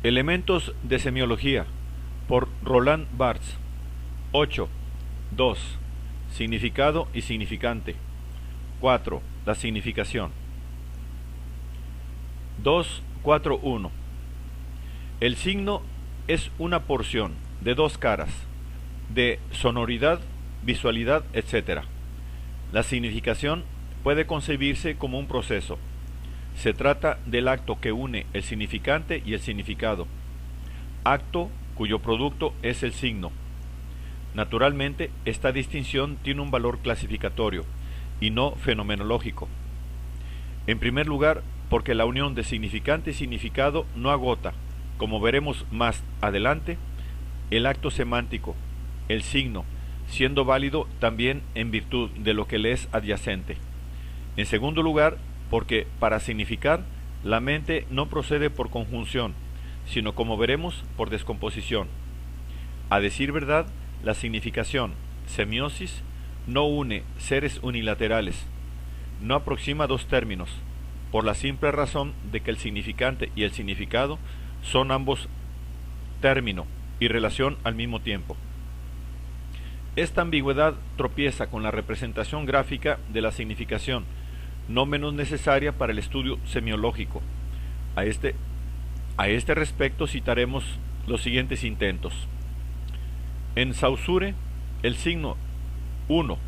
Elementos de semiología por Roland Barthes. 8. 2. Significado y significante. 4. La significación. 2.4.1. El signo es una porción de dos caras, de sonoridad, visualidad, etc. La significación puede concebirse como un proceso. Se trata del acto que une el significante y el significado, acto cuyo producto es el signo. Naturalmente, esta distinción tiene un valor clasificatorio y no fenomenológico. En primer lugar, porque la unión de significante y significado no agota, como veremos más adelante, el acto semántico, el signo, siendo válido también en virtud de lo que le es adyacente. En segundo lugar, porque para significar, la mente no procede por conjunción, sino como veremos, por descomposición. A decir verdad, la significación, semiosis, no une seres unilaterales, no aproxima dos términos, por la simple razón de que el significante y el significado son ambos término y relación al mismo tiempo. Esta ambigüedad tropieza con la representación gráfica de la significación, no menos necesaria para el estudio semiológico. A este respecto citaremos los siguientes intentos. En Saussure, el signo 1.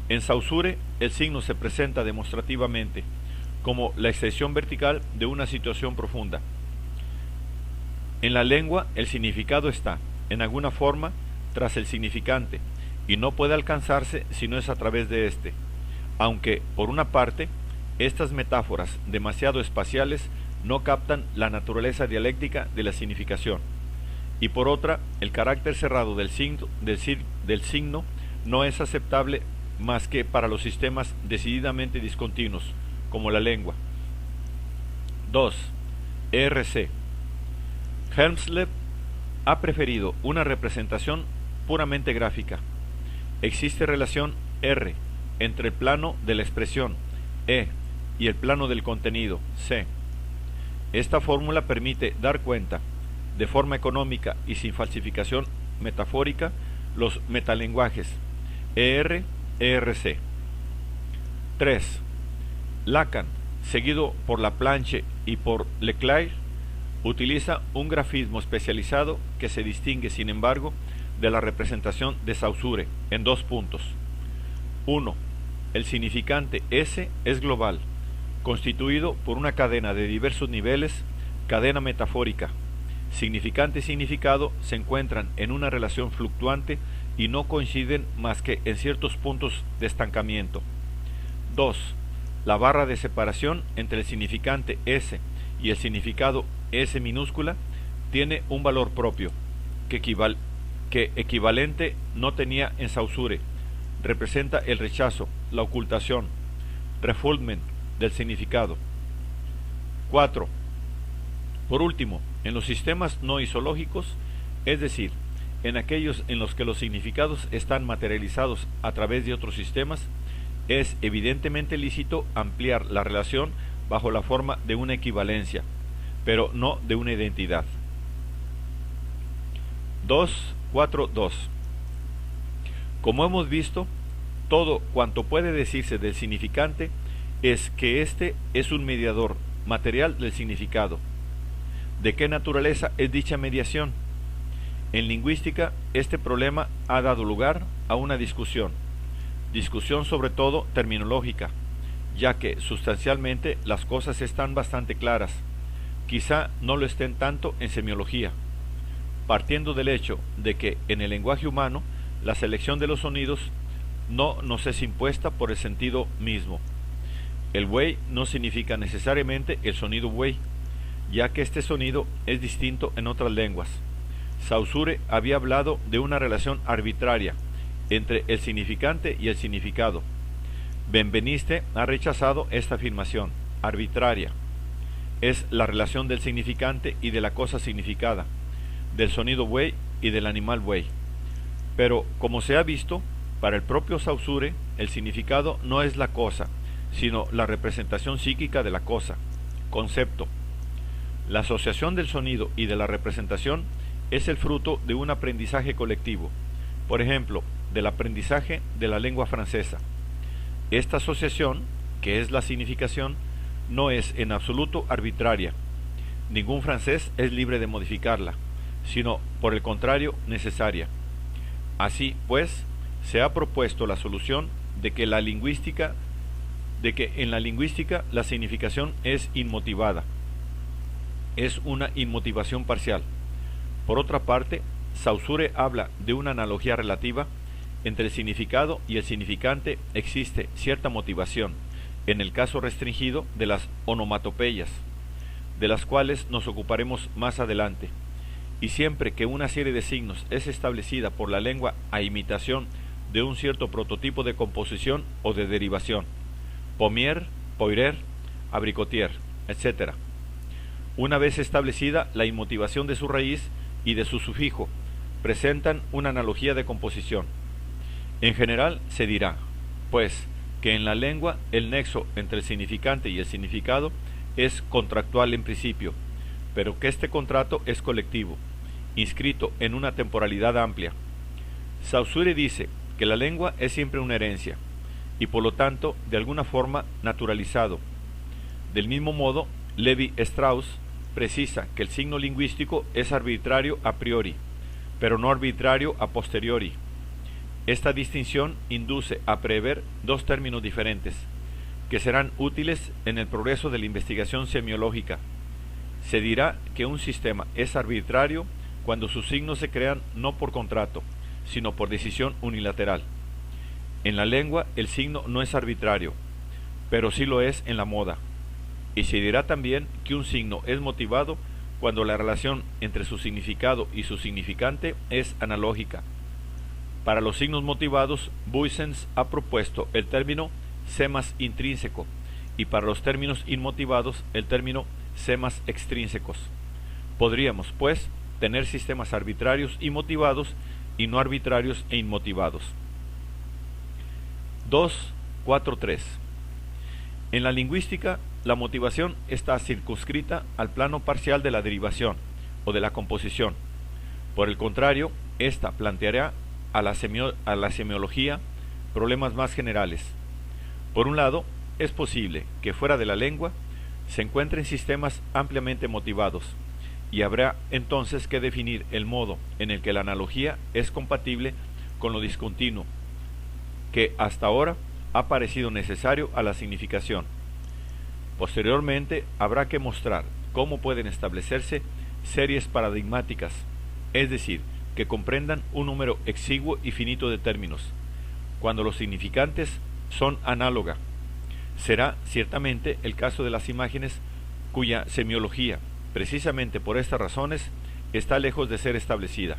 En Saussure, el signo se presenta demostrativamente como la extensión vertical de una situación profunda. En la lengua, el significado está, en alguna forma, tras el significante, y no puede alcanzarse si no es a través de éste, aunque, por una parte, estas metáforas demasiado espaciales no captan la naturaleza dialéctica de la significación, y por otra, el carácter cerrado del signo no es aceptable más que para los sistemas decididamente discontinuos, como la lengua. 2. ERC. Helmsleb ha preferido una representación puramente gráfica. Existe relación R entre el plano de la expresión E y el plano del contenido C. Esta fórmula permite dar cuenta, de forma económica y sin falsificación metafórica, los metalenguajes ER, ERC. 3. Lacan, seguido por Laplanche y por Leclerc, utiliza un grafismo especializado que se distingue, sin embargo, de la representación de Saussure en dos puntos. 1. El significante S es global, constituido por una cadena de diversos niveles, cadena metafórica. Significante y significado se encuentran en una relación fluctuante y no coinciden más que en ciertos puntos de estancamiento. 2. La barra de separación entre el significante S y el significado S minúscula tiene un valor propio, que equivalente no tenía en Saussure. Representa el rechazo, la ocultación, refoulement del significado. 4. Por último, en los sistemas no isológicos, es decir, en aquellos en los que los significados están materializados a través de otros sistemas, es evidentemente lícito ampliar la relación bajo la forma de una equivalencia, pero no de una identidad. 2.4.2. Como hemos visto, todo cuanto puede decirse del significante es que éste es un mediador material del significado. ¿De qué naturaleza es dicha mediación? En lingüística, este problema ha dado lugar a una discusión sobre todo terminológica, ya que sustancialmente las cosas están bastante claras, quizá no lo estén tanto en semiología, partiendo del hecho de que en el lenguaje humano la selección de los sonidos no nos es impuesta por el sentido mismo. El buey no significa necesariamente el sonido buey, ya que este sonido es distinto en otras lenguas. Saussure había hablado de una relación arbitraria entre el significante y el significado. Benveniste ha rechazado esta afirmación. Arbitraria es la relación del significante y de la cosa significada, del sonido buey y del animal buey. Pero, como se ha visto, para el propio Saussure, el significado no es la cosa, sino la representación psíquica de la cosa, concepto. La asociación del sonido y de la representación es el fruto de un aprendizaje colectivo, por ejemplo, del aprendizaje de la lengua francesa. Esta asociación, que es la significación, no es en absoluto arbitraria. Ningún francés es libre de modificarla, sino por el contrario necesaria. Así pues, se ha propuesto la solución de que en la lingüística la significación es inmotivada. Es una inmotivación parcial. Por otra parte, Saussure habla de una analogía relativa. Entre el significado y el significante existe cierta motivación, en el caso restringido de las onomatopeyas, de las cuales nos ocuparemos más adelante. Y siempre que una serie de signos es establecida por la lengua a imitación de un cierto prototipo de composición o de derivación, pommier, poirer, abricotier, etc. Una vez establecida la inmotivación de su raíz y de su sufijo, presentan una analogía de composición. En general se dirá, pues, que en la lengua el nexo entre el significante y el significado es contractual en principio, pero que este contrato es colectivo, inscrito en una temporalidad amplia. Saussure dice que la lengua es siempre una herencia, y por lo tanto, de alguna forma, naturalizado. Del mismo modo, Levi-Strauss precisa que el signo lingüístico es arbitrario a priori, pero no arbitrario a posteriori. Esta distinción induce a prever dos términos diferentes, que serán útiles en el progreso de la investigación semiológica. Se dirá que un sistema es arbitrario cuando sus signos se crean no por contrato, sino por decisión unilateral. En la lengua el signo no es arbitrario, pero sí lo es en la moda. Y se dirá también que un signo es motivado cuando la relación entre su significado y su significante es analógica. Para los signos motivados, Buissens ha propuesto el término semas intrínseco y para los términos inmotivados el término semas extrínsecos. Podríamos, pues, tener sistemas arbitrarios y motivados y no arbitrarios e inmotivados. 2.4.3. En la lingüística, la motivación está circunscrita al plano parcial de la derivación o de la composición. Por el contrario, esta planteará a la semiología problemas más generales. Por un lado, es posible que fuera de la lengua se encuentren sistemas ampliamente motivados, y habrá entonces que definir el modo en el que la analogía es compatible con lo discontinuo, que hasta ahora ha parecido necesario a la significación. Posteriormente habrá que mostrar cómo pueden establecerse series paradigmáticas, es decir, que comprendan un número exiguo y finito de términos, cuando los significantes son análoga. Será ciertamente el caso de las imágenes cuya semiología, precisamente por estas razones, está lejos de ser establecida.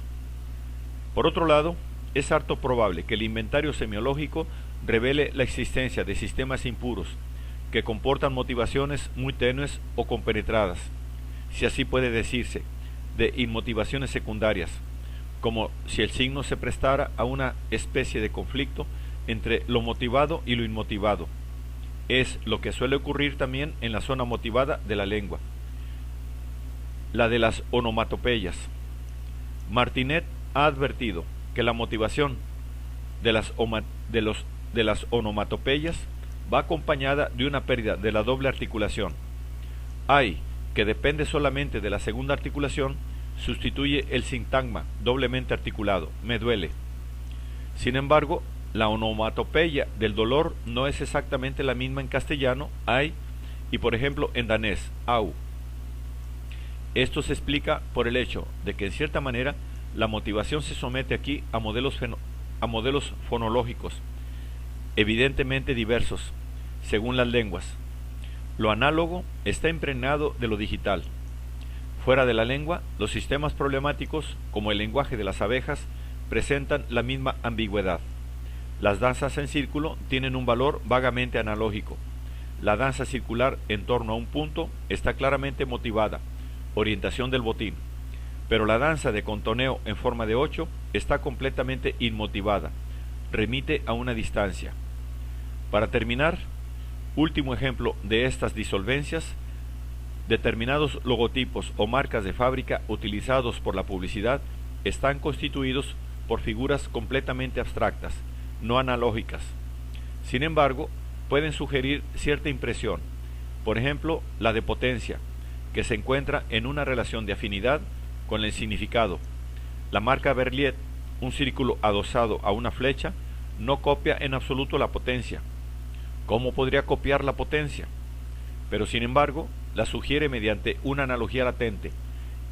Por otro lado, es harto probable que el inventario semiológico revele la existencia de sistemas impuros que comportan motivaciones muy tenues o compenetradas, si así puede decirse, de inmotivaciones secundarias, como si el signo se prestara a una especie de conflicto entre lo motivado y lo inmotivado. Es lo que suele ocurrir también en la zona motivada de la lengua, la de las onomatopeyas. Martinet ha advertido que la motivación de las onomatopeyas va acompañada de una pérdida de la doble articulación. Hay, que depende solamente de la segunda articulación, sustituye el sintagma doblemente articulado, me duele. Sin embargo, la onomatopeya del dolor no es exactamente la misma en castellano, ay, y por ejemplo en danés, au. Esto se explica por el hecho de que en cierta manera la motivación se somete aquí a modelos fonológicos, evidentemente diversos, según las lenguas. Lo análogo está impregnado de lo digital. Fuera de la lengua, los sistemas problemáticos, como el lenguaje de las abejas, presentan la misma ambigüedad. Las danzas en círculo tienen un valor vagamente analógico. La danza circular en torno a un punto está claramente motivada, orientación del botín, pero la danza de contoneo en forma de 8 está completamente inmotivada, remite a una distancia. Para terminar, último ejemplo de estas disolvencias, Determinados logotipos o marcas de fábrica utilizados por la publicidad están constituidos por figuras completamente abstractas, no analógicas. Sin embargo, pueden sugerir cierta impresión, por ejemplo, la de potencia, que se encuentra en una relación de afinidad con el significado. La marca Berliet, un círculo adosado a una flecha, no copia en absoluto la potencia. ¿Cómo podría copiar la potencia? Pero sin embargo, la sugiere mediante una analogía latente.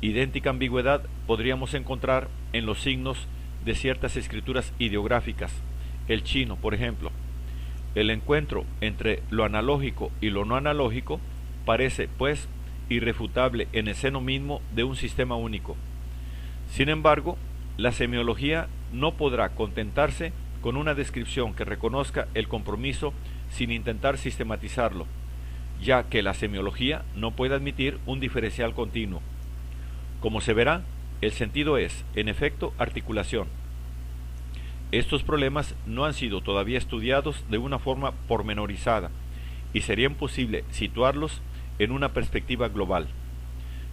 Idéntica ambigüedad podríamos encontrar en los signos de ciertas escrituras ideográficas, el chino, por ejemplo. El encuentro entre lo analógico y lo no analógico parece, pues, irrefutable en el seno mismo de un sistema único. Sin embargo, la semiología no podrá contentarse con una descripción que reconozca el compromiso sin intentar sistematizarlo, ya que la semiología no puede admitir un diferencial continuo. Como se verá, el sentido es, en efecto, articulación. Estos problemas no han sido todavía estudiados de una forma pormenorizada y sería imposible situarlos en una perspectiva global.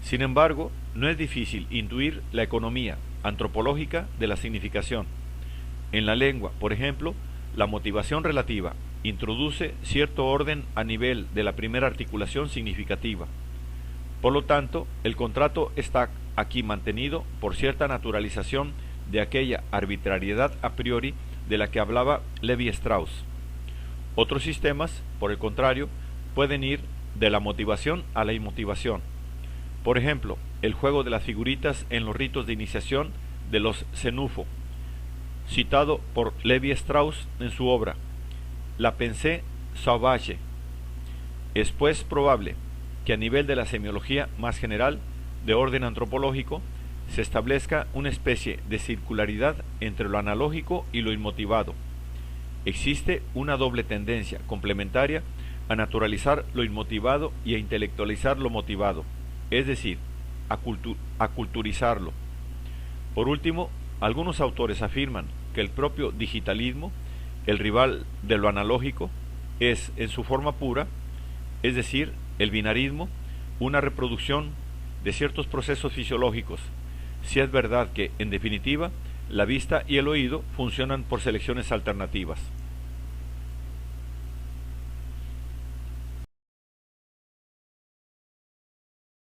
Sin embargo, no es difícil intuir la economía antropológica de la significación. En la lengua, por ejemplo, la motivación relativa introduce cierto orden a nivel de la primera articulación significativa. Por lo tanto, el contrato está aquí mantenido por cierta naturalización de aquella arbitrariedad a priori de la que hablaba Levi-Strauss. Otros sistemas, por el contrario, pueden ir de la motivación a la inmotivación. Por ejemplo, el juego de las figuritas en los ritos de iniciación de los Zenufo, citado por Levi-Strauss en su obra La pensée sauvage. Es pues probable que a nivel de la semiología más general, de orden antropológico, se establezca una especie de circularidad entre lo analógico y lo inmotivado. Existe una doble tendencia complementaria a naturalizar lo inmotivado y a intelectualizar lo motivado, es decir, a culturizarlo. Por último, algunos autores afirman que el propio digitalismo, el rival de lo analógico, es en su forma pura, es decir, el binarismo, una reproducción de ciertos procesos fisiológicos, si es verdad que, en definitiva, la vista y el oído funcionan por selecciones alternativas.